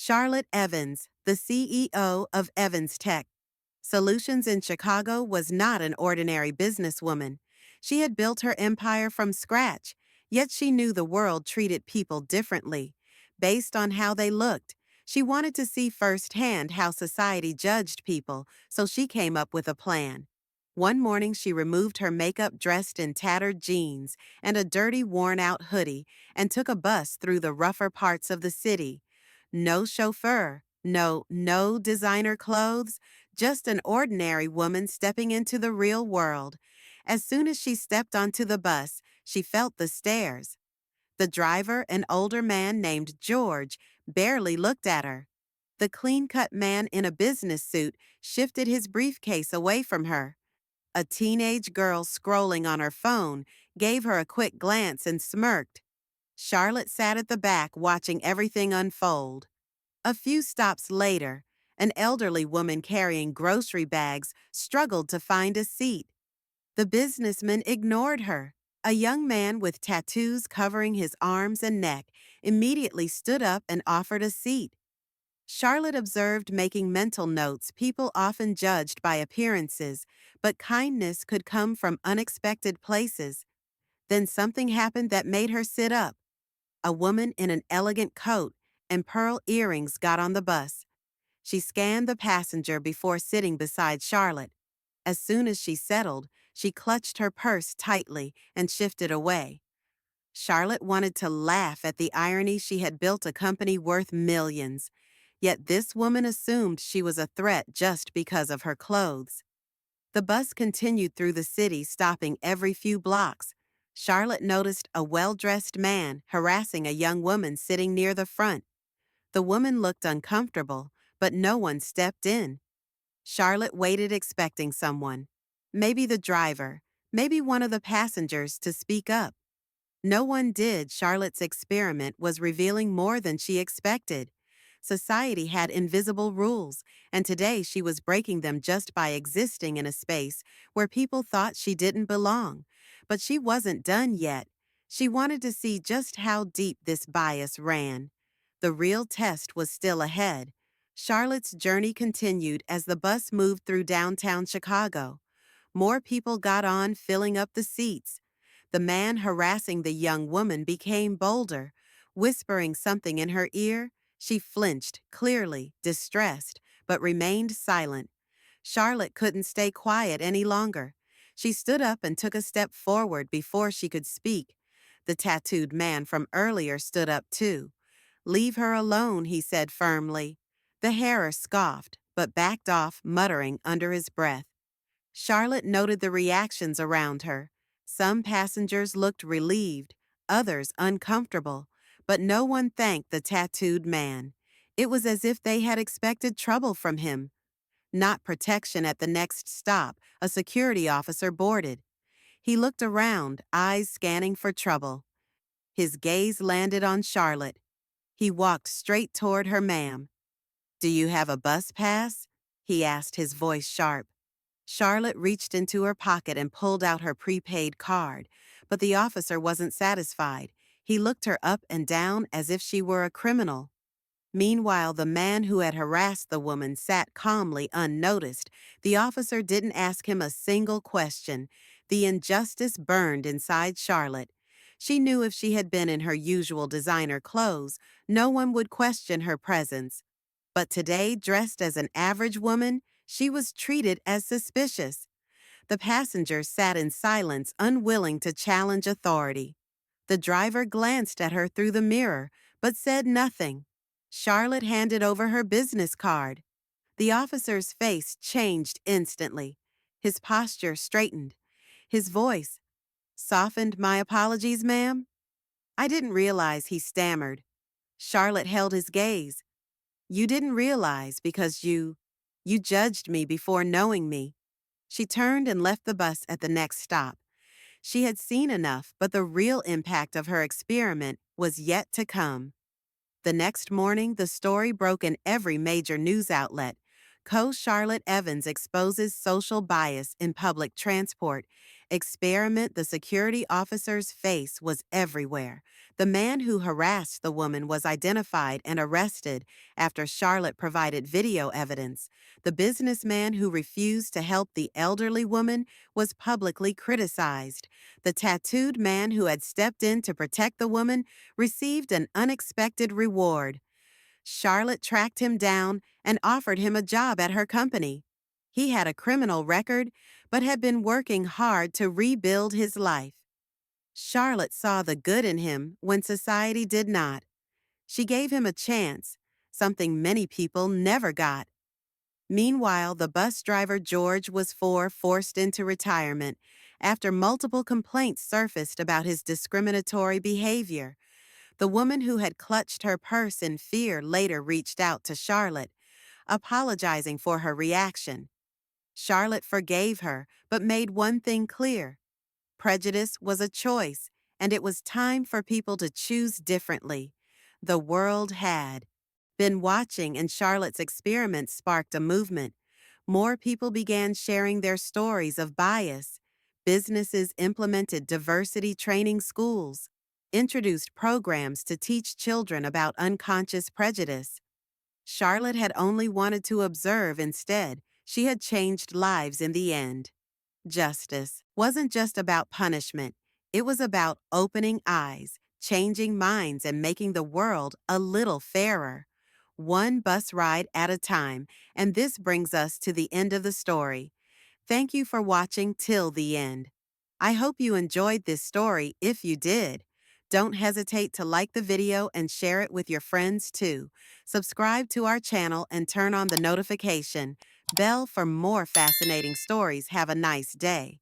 Charlotte Evans, the CEO of Evans Tech Solutions in Chicago, was not an ordinary businesswoman. She had built her empire from scratch, yet she knew the world treated people differently, based on how they looked. She wanted to see firsthand how society judged people, so she came up with a plan. One morning, she removed her makeup dressed in tattered jeans and a dirty, worn-out hoodie and took a bus through the rougher parts of the city. No chauffeur, no designer clothes, just an ordinary woman stepping into the real world. As soon as she stepped onto the bus, she felt the stares. The driver, an older man named George, barely looked at her. The clean-cut man in a business suit shifted his briefcase away from her. A teenage girl scrolling on her phone gave her a quick glance and smirked. Charlotte sat at the back watching everything unfold. A few stops later, an elderly woman carrying grocery bags struggled to find a seat. The businessman ignored her. A young man with tattoos covering his arms and neck immediately stood up and offered a seat. Charlotte observed, making mental notes. People often judged by appearances, but kindness could come from unexpected places. Then something happened that made her sit up. A woman in an elegant coat and pearl earrings got on the bus. She scanned the passenger before sitting beside Charlotte. As soon as she settled, she clutched her purse tightly and shifted away. Charlotte wanted to laugh at the irony. She had built a company worth millions. Yet this woman assumed she was a threat just because of her clothes. The bus continued through the city, stopping every few blocks. Charlotte noticed a well-dressed man harassing a young woman sitting near the front. The woman looked uncomfortable, but no one stepped in. Charlotte waited, expecting someone. Maybe the driver, maybe one of the passengers, to speak up. No one did. Charlotte's experiment was revealing more than she expected. Society had invisible rules, and today she was breaking them just by existing in a space where people thought she didn't belong. But she wasn't done yet. She wanted to see just how deep this bias ran. The real test was still ahead. Charlotte's journey continued as the bus moved through downtown Chicago. More people got on, filling up the seats. The man harassing the young woman became bolder, whispering something in her ear. She flinched, clearly distressed, but remained silent. Charlotte couldn't stay quiet any longer. She stood up and took a step forward before she could speak. The tattooed man from earlier stood up too. "Leave her alone," he said firmly. The Harrer scoffed, but backed off, muttering under his breath. Charlotte noted the reactions around her. Some passengers looked relieved, others uncomfortable, but no one thanked the tattooed man. It was as if they had expected trouble from him. Not protection. At the next stop, a security officer boarded. He looked around, eyes scanning for trouble. His gaze landed on Charlotte. He walked straight toward her. "Ma'am, do you have a bus pass?" he asked, his voice sharp. Charlotte reached into her pocket and pulled out her prepaid card, but the officer wasn't satisfied. He looked her up and down as if she were a criminal. Meanwhile, the man who had harassed the woman sat calmly, unnoticed. The officer didn't ask him a single question. The injustice burned inside Charlotte. She knew if she had been in her usual designer clothes, no one would question her presence. But today, dressed as an average woman, she was treated as suspicious. The passengers sat in silence, unwilling to challenge authority. The driver glanced at her through the mirror, but said nothing. Charlotte handed over her business card. The officer's face changed instantly. His posture straightened. His voice softened. "My apologies, ma'am." "I didn't realize," he stammered. Charlotte held his gaze. "You didn't realize because you judged me before knowing me." She turned and left the bus at the next stop. She had seen enough, but the real impact of her experiment was yet to come. The next morning, the story broke in every major news outlet. Co-Charlotte Evans exposes social bias in public transport, Experiment, the security officer's face was everywhere. The man who harassed the woman was identified and arrested after Charlotte provided video evidence. The businessman who refused to help the elderly woman was publicly criticized. The tattooed man who had stepped in to protect the woman received an unexpected reward. Charlotte tracked him down and offered him a job at her company. He had a criminal record, but had been working hard to rebuild his life. Charlotte saw the good in him when society did not. She gave him a chance, something many people never got. Meanwhile, the bus driver George was forced into retirement after multiple complaints surfaced about his discriminatory behavior. The woman who had clutched her purse in fear later reached out to Charlotte, apologizing for her reaction. Charlotte forgave her, but made one thing clear. Prejudice was a choice, and it was time for people to choose differently. The world had been watching, and Charlotte's experiment sparked a movement. More people began sharing their stories of bias. Businesses implemented diversity training schools, introduced programs to teach children about unconscious prejudice. Charlotte had only wanted to observe instead. She had changed lives in the end. Justice wasn't just about punishment. It was about opening eyes, changing minds, and making the world a little fairer. One bus ride at a time, and this brings us to the end of the story. Thank you for watching till the end. I hope you enjoyed this story. If you did, don't hesitate to like the video and share it with your friends too. Subscribe to our channel and turn on the notification bell for more fascinating stories. Have a nice day.